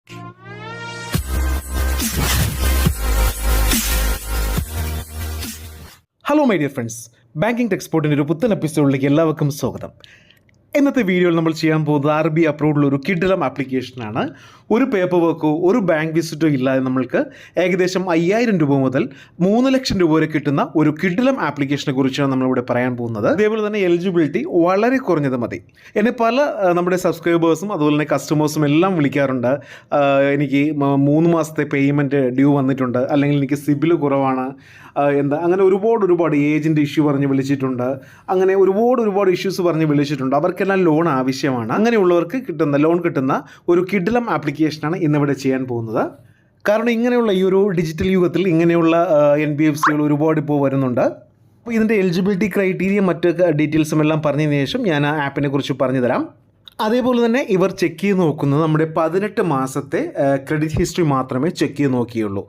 Hello my dear friends, banking ടെക്സ്പോർട്ടിൻ്റെ ഒരു പുത്തൻ എപ്പിസോഡിലേക്ക് എല്ലാവർക്കും സ്വാഗതം. ഇന്നത്തെ വീഡിയോയിൽ നമ്മൾ ചെയ്യാൻ പോകുന്നത് RBI അപ്രൂവ്ഡുള്ള ഒരു കിഡിലം ആപ്ലിക്കേഷനാണ്. ഒരു പേപ്പർ വർക്കോ ഒരു ബാങ്ക് വിസിറ്റോ ഇല്ലാതെ നമ്മൾക്ക് ഏകദേശം 5000 രൂപ മുതൽ 3 ലക്ഷം രൂപ വരെ കിട്ടുന്ന ഒരു കിഡിലം ആപ്ലിക്കേഷനെ കുറിച്ചാണ് നമ്മളിവിടെ പറയാൻ പോകുന്നത്. അതേപോലെ തന്നെ എലിജിബിലിറ്റി വളരെ കുറഞ്ഞത് മതി. എന്നെ പല നമ്മുടെ സബ്സ്ക്രൈബേഴ്സും അതുപോലെ തന്നെ കസ്റ്റമേഴ്സും എല്ലാം വിളിക്കാറുണ്ട്. എനിക്ക് 3 മാസത്തെ പേയ്മെൻറ്റ് ഡ്യൂ വന്നിട്ടുണ്ട്, അല്ലെങ്കിൽ എനിക്ക് സിബിൽ കുറവാണ്, അങ്ങനെ ഒരുപാട് ഏജിൻ്റെ ഇഷ്യൂ പറഞ്ഞ് വിളിച്ചിട്ടുണ്ട്. അങ്ങനെ ഒരുപാട് ഇഷ്യൂസ് പറഞ്ഞ് വിളിച്ചിട്ടുണ്ട്. അവർക്കെല്ലാം ലോൺ ആവശ്യമാണ്. അങ്ങനെയുള്ളവർക്ക് ലോൺ കിട്ടുന്ന ഒരു കിഡിലം ആപ്ലിക്കേഷനാണ് ഇന്നിവിടെ ചെയ്യാൻ പോകുന്നത്. കാരണം ഇങ്ങനെയുള്ള ഈ ഒരു ഡിജിറ്റൽ യുഗത്തിൽ ഇങ്ങനെയുള്ള NBFCകൾ ഒരുപാട് ഇപ്പോൾ വരുന്നുണ്ട്. അപ്പോൾ ഇതിൻ്റെ എലിജിബിലിറ്റി ക്രൈറ്റീരിയ മറ്റ് ഡീറ്റെയിൽസും എല്ലാം പറഞ്ഞതിന് ശേഷം ഞാൻ ആ ആപ്പിനെ കുറിച്ച് പറഞ്ഞു തരാം. അതേപോലെ തന്നെ ഇവർ ചെക്ക് ചെയ്ത് നോക്കുന്നത് നമ്മുടെ 18 മാസത്തെ ക്രെഡിറ്റ് ഹിസ്റ്ററി മാത്രമേ ചെക്ക് ചെയ്ത് നോക്കിയുള്ളൂ.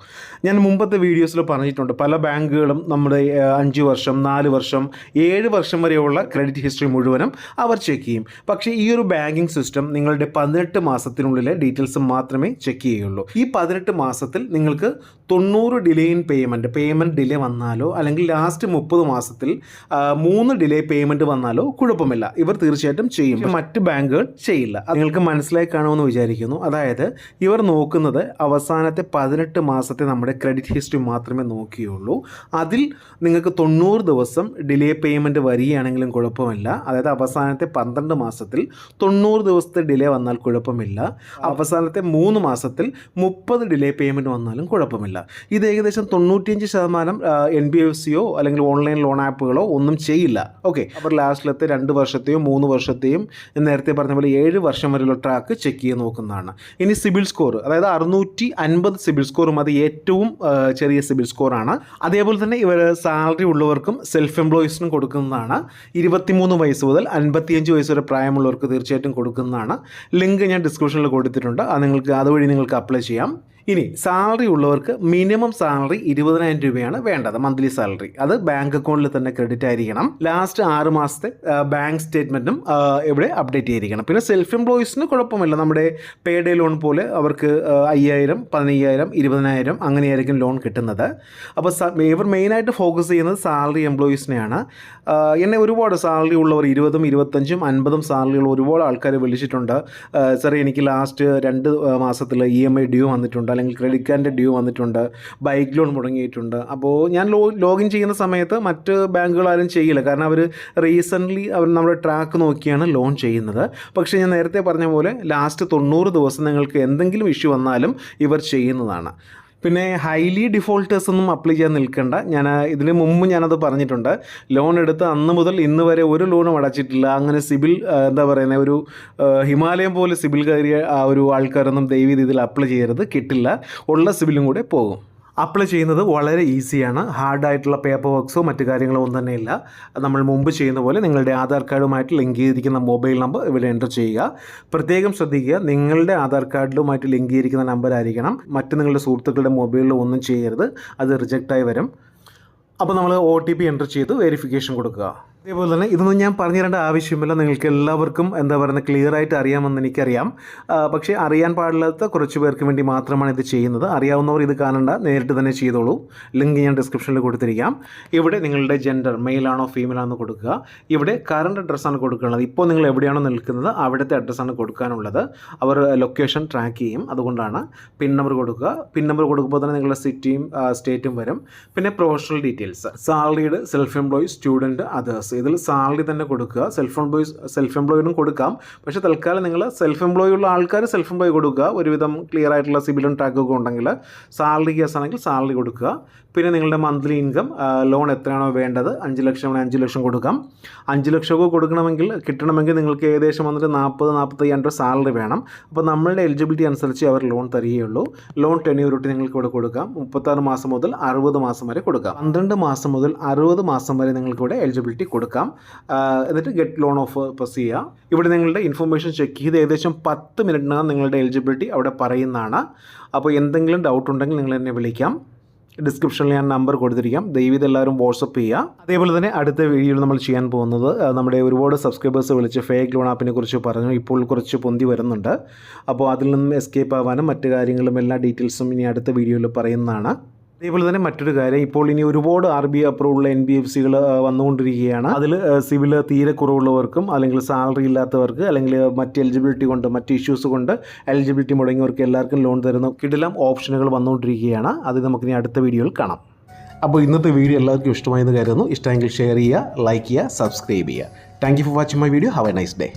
ഞാൻ മുമ്പത്തെ വീഡിയോസിൽ പറഞ്ഞിട്ടുണ്ട്, പല ബാങ്കുകളും നമ്മുടെ 5 വർഷം 4 വർഷം 7 വർഷം വരെയുള്ള ക്രെഡിറ്റ് ഹിസ്റ്ററി മുഴുവനും അവർ ചെക്ക് ചെയ്യും. പക്ഷേ ഈ ഒരു ബാങ്കിങ് സിസ്റ്റം നിങ്ങളുടെ 18 മാസത്തിനുള്ളിലെ ഡീറ്റെയിൽസ് മാത്രമേ ചെക്ക് ചെയ്യുള്ളൂ. ഈ 18 മാസത്തിൽ നിങ്ങൾക്ക് 90 ഡിലേ ഇൻ പേയ്മെൻറ്റ് ഡിലേ വന്നാലോ, അല്ലെങ്കിൽ ലാസ്റ്റ് 30 മാസത്തിൽ 3 ഡിലേ പേയ്മെൻറ്റ് വന്നാലോ കുഴപ്പമില്ല, ഇവർ തീർച്ചയായിട്ടും ചെയ്യും. മറ്റ് ബാങ്കുകൾ ചെയ്യില്ല. നിങ്ങൾക്ക് മനസ്സിലായി കാണുമെന്ന് വിചാരിക്കുന്നു. അതായത് ഇവർ നോക്കുന്നത് അവസാനത്തെ 18 മാസത്തെ നമ്മുടെ ക്രെഡിറ്റ് ഹിസ്റ്ററി മാത്രമേ നോക്കിയുള്ളൂ. അതിൽ നിങ്ങൾക്ക് 90 ദിവസം ഡിലേ പേയ്മെൻറ്റ് വരികയാണെങ്കിലും കുഴപ്പമില്ല. അതായത് അവസാനത്തെ 12 മാസത്തിൽ 90 ദിവസത്തെ ഡിലേ വന്നാൽ കുഴപ്പമില്ല. അവസാനത്തെ 3 മാസത്തിൽ 30 ഡിലേ പേയ്മെൻറ്റ് വന്നാലും കുഴപ്പമില്ല. ഇത് ഏകദേശം 95% NBFCയോ അല്ലെങ്കിൽ ഓൺലൈൻ ലോൺ ആപ്പുകളോ ഒന്നും ചെയ്യില്ല. ഓക്കെ, അവർ ലാസ്റ്റിലത്തെ 2 വർഷത്തെയോ 3 വർഷത്തെയും നേരത്തെ പറഞ്ഞ പോലെ 7 വർഷം വരെയുള്ള ട്രാക്ക് ചെക്ക് ചെയ്ത് നോക്കുന്നതാണ്. ഇനി സിബിൽ സ്കോർ, അതായത് 650 സിബിൽ സ്കോറും അത് ഏറ്റവും ചെറിയ സിബിൽ സ്കോറാണ്. അതേപോലെ തന്നെ ഇവർ സാലറി ഉള്ളവർക്കും സെൽഫ് എംപ്ലോയീസിനും കൊടുക്കുന്നതാണ്. 23 വയസ്സ് മുതൽ 55 വയസ്സ് വരെ പ്രായമുള്ളവർക്ക് തീർച്ചയായിട്ടും കൊടുക്കുന്നതാണ്. ലിങ്ക് ഞാൻ ഡിസ്ക്രിപ്ഷനിൽ കൊടുത്തിട്ടുണ്ട്, അതുവഴി നിങ്ങൾക്ക് അപ്ലൈ ചെയ്യാം. ഇനി സാലറി ഉള്ളവർക്ക് മിനിമം സാലറി 20,000 രൂപയാണ് വേണ്ടത്, മന്ത്ലി സാലറി. അത് ബാങ്ക് അക്കൗണ്ടിൽ തന്നെ ക്രെഡിറ്റ് ആയിരിക്കണം. ലാസ്റ്റ് 6 മാസത്തെ ബാങ്ക് സ്റ്റേറ്റ്മെൻറ്റും ഇവിടെ അപ്ഡേറ്റ് ചെയ്തിരിക്കണം. പിന്നെ സെൽഫ് എംപ്ലോയീസിന് കുഴപ്പമില്ല, നമ്മുടെ പേ ഡേ ലോൺ പോലെ അവർക്ക് 5000, 15000, 20,000 അങ്ങനെയായിരിക്കും ലോൺ കിട്ടുന്നത്. അപ്പോൾ ഇവർ മെയിനായിട്ട് ഫോക്കസ് ചെയ്യുന്നത് സാലറി എംപ്ലോയീസിനെയാണ്. എന്നെ ഒരുപാട് സാലറി ഉള്ളവർ 20ഉം 25ഉം 50ഉം സാലറിയുള്ള ഒരുപാട് ആൾക്കാർ വിളിച്ചിട്ടുണ്ട്. സാർ എനിക്ക് ലാസ്റ്റ് 2 മാസത്തിൽ EMI ഡ്യൂ വന്നിട്ടുണ്ട്, അല്ലെങ്കിൽ ക്രെഡിറ്റ് കാർഡിൻ്റെ ഡ്യൂ വന്നിട്ടുണ്ട്, ബൈക്ക് ലോൺ മുടങ്ങിയിട്ടുണ്ട്. അപ്പോൾ ഞാൻ ലോഗിൻ ചെയ്യുന്ന സമയത്ത് മറ്റ് ബാങ്കുകളാരും ചെയ്യില്ല, കാരണം അവർ റീസെൻ്റ്ലി നമ്മുടെ ട്രാക്ക് നോക്കിയാണ് ലോൺ ചെയ്യുന്നത്. പക്ഷേ ഞാൻ നേരത്തെ പറഞ്ഞ പോലെ ലാസ്റ്റ് 90 ദിവസം നിങ്ങൾക്ക് എന്തെങ്കിലും ഇഷ്യൂ വന്നാലും ഇവർ ചെയ്യുന്നതാണ്. പിന്നെ ഹൈലി ഡിഫോൾട്ടേഴ്സ് ഒന്നും അപ്ലൈ ചെയ്യാൻ നിൽക്കേണ്ട. ഇതിന് മുമ്പ് ഞാനത് പറഞ്ഞിട്ടുണ്ട്. ലോൺ എടുത്ത് അന്ന് മുതൽ ഇന്ന് വരെ ഒരു ലോണും അടച്ചിട്ടില്ല, അങ്ങനെ സിബിൽ ഒരു ഹിമാലയം പോലെ സിബിൽ കയറിയ ഒരു ആൾക്കാരൊന്നും ദയവീത് ഇതിൽ അപ്ലൈ ചെയ്യരുത്, കിട്ടില്ല. ഉള്ള സിബിലും കൂടെ പോകും. അപ്ലൈ ചെയ്യുന്നത് വളരെ ഈസിയാണ്. ഹാർഡായിട്ടുള്ള പേപ്പർ വർക്ക്സോ മറ്റു കാര്യങ്ങളോ ഒന്നും തന്നെയില്ല. നമ്മൾ മുമ്പ് ചെയ്യുന്ന പോലെ നിങ്ങളുടെ ആധാർ കാർഡുമായിട്ട് ലിങ്ക് ചെയ്തിരിക്കുന്ന മൊബൈൽ നമ്പർ ഇവിടെ എൻ്റർ ചെയ്യുക. പ്രത്യേകം ശ്രദ്ധിക്കുക, നിങ്ങളുടെ ആധാർ കാർഡിലുമായിട്ട് ലിങ്ക് ചെയ്തിരിക്കുന്ന നമ്പർ ആയിരിക്കണം. മറ്റ് നിങ്ങളുടെ സുഹൃത്തുക്കളുടെ മൊബൈലിൽ ഒന്നും ചെയ്യരുത്, അത് റിജക്റ്റായി വരും. അപ്പോൾ നമ്മൾ OTP എൻ്റർ ചെയ്ത് വെരിഫിക്കേഷൻ കൊടുക്കുക. അതേപോലെ തന്നെ ഇതൊന്നും ഞാൻ പറഞ്ഞു തരേണ്ട ആവശ്യമില്ല, നിങ്ങൾക്ക് എല്ലാവർക്കും ക്ലിയർ ആയിട്ട് അറിയാമെന്ന് എനിക്കറിയാം. പക്ഷേ അറിയാൻ പാടില്ലാത്ത കുറച്ച് പേർക്ക് വേണ്ടി മാത്രമാണ് ഇത് ചെയ്യുന്നത്. അറിയാവുന്നവർ ഇത് കാണണ്ട, നേരിട്ട് തന്നെ ചെയ്തോളൂ. ലിങ്ക് ഞാൻ ഡിസ്ക്രിപ്ഷനിൽ കൊടുത്തിരിക്കാം. ഇവിടെ നിങ്ങളുടെ ജെൻഡർ മെയിലാണോ ഫീമെയിലാണോ കൊടുക്കുക. ഇവിടെ കറണ്ട് അഡ്രസ്സാണ് കൊടുക്കുന്നത്. ഇപ്പോൾ നിങ്ങൾ എവിടെയാണോ നിൽക്കുന്നത് അവിടുത്തെ അഡ്രസ്സാണ് കൊടുക്കാനുള്ളത്. അവർ ലൊക്കേഷൻ ട്രാക്ക് ചെയ്യും, അതുകൊണ്ടാണ്. പിൻ നമ്പർ കൊടുക്കുക. പിൻ നമ്പർ കൊടുക്കുമ്പോൾ തന്നെ നിങ്ങളുടെ സിറ്റിയും സ്റ്റേറ്റും വരും. പിന്നെ professional details, salaried, self employee, student, others. ഇതിൽ സാലറി തന്നെ കൊടുക്കുക. സെൽഫ് എംപ്ലോയിനും കൊടുക്കാം, പക്ഷേ തൽക്കാലം നിങ്ങൾ സെൽഫ് എംപ്ലോയി ഉള്ള ആൾക്കാർ സെൽഫ് എംപ്ലോയി കൊടുക്കുക. ഒരുവിധം ക്ലിയർ ആയിട്ടുള്ള സിബിലും ട്രാക്കൊക്കെ ഉണ്ടെങ്കിൽ. സാലറി കേസാണെങ്കിൽ സാലറി കൊടുക്കുക. പിന്നെ നിങ്ങളുടെ മന്ത്ലി ഇൻകം, ലോൺ എത്രയാണോ വേണ്ടത്, 5 ലക്ഷം 5 ലക്ഷം കൊടുക്കാം. 5 ലക്ഷമൊക്കെ കിട്ടണമെങ്കിൽ നിങ്ങൾക്ക് ഏകദേശം 40-45 സാലറി വേണം. അപ്പോൾ നമ്മളുടെ എലിജിബിലിറ്റി അനുസരിച്ച് അവർ ലോൺ തരികയുള്ളൂ. ലോൺ ടെന്യൂറിറ്റി നിങ്ങൾക്ക് ഇവിടെ കൊടുക്കാം. 36 മാസം മുതൽ 60 മാസം വരെ കൊടുക്കാം. 12 മാസം മുതൽ 60 മാസം വരെ നിങ്ങൾക്ക് ഇവിടെ എലിജിബിലിറ്റി കൊടുക്കാം. എന്നിട്ട് ഗെറ്റ് ലോൺ ഓഫർ പ്രസ് ചെയ്യുക. ഇവിടെ നിങ്ങളുടെ ഇൻഫർമേഷൻ ചെക്ക് ചെയ്ത് ഏകദേശം 10 മിനിറ്റിനകം നിങ്ങളുടെ എലിജിബിലിറ്റി അവിടെ പറയുന്നതാണ്. അപ്പോൾ എന്തെങ്കിലും ഡൗട്ട് ഉണ്ടെങ്കിൽ നിങ്ങൾ എന്നെ വിളിക്കാം. ഡിസ്ക്രിപ്ഷനിൽ ഞാൻ നമ്പർ കൊടുത്തിരിക്കാം. ദയവീത് എല്ലാവരും വാട്സപ്പ് ചെയ്യുക. അതേപോലെ തന്നെ അടുത്ത വീഡിയോയിൽ നമ്മൾ ചെയ്യാൻ പോകുന്നത് നമ്മുടെ ഒരുപാട് സബ്സ്ക്രൈബേഴ്സ് വിളിച്ച് ഫേക്ക് ലോൺ ആപ്പിനെ കുറിച്ച് പറഞ്ഞു. ഇപ്പോൾ കുറച്ച് പൊന്തി വരുന്നുണ്ട്. അപ്പോൾ അതിൽ നിന്നും എസ്കേപ്പ് ആവാനും മറ്റു കാര്യങ്ങളും എല്ലാ ഡീറ്റെയിൽസും ഇനി അടുത്ത വീഡിയോയിൽ പറയുന്നതാണ്. അതേപോലെ തന്നെ മറ്റൊരു കാര്യം, ഇപ്പോൾ ഇനി ഒരുപാട് RBI അപ്രൂവുള്ള NBFCകൾ വന്നുകൊണ്ടിരിക്കുകയാണ്. അതിൽ സിവിൽ തീരെ കുറവുള്ളവർക്കും അല്ലെങ്കിൽ സാലറി ഇല്ലാത്തവർക്ക് അല്ലെങ്കിൽ മറ്റ് എലിജിബിലിറ്റി കൊണ്ട് മറ്റ് ഇഷ്യൂസ് കൊണ്ട് എലിജിബിലിറ്റി മുടങ്ങിയവർക്ക് എല്ലാവർക്കും ലോൺ തരുന്ന കിടിലം ഓപ്ഷനുകൾ വന്നുകൊണ്ടിരിക്കുകയാണ്. അത് നമുക്കിനി അടുത്ത വീഡിയോയിൽ കാണാം. അപ്പോൾ ഇന്നത്തെ വീഡിയോ എല്ലാവർക്കും ഇഷ്ടമായെന്ന് കരുതുന്നു. ഇഷ്ടമെങ്കിൽ ഷെയർ ചെയ്യുക, ലൈക്ക് ചെയ്യുക, സബ്സ്ക്രൈബ് ചെയ്യുക. Thank you for watching my video. Have A nice day.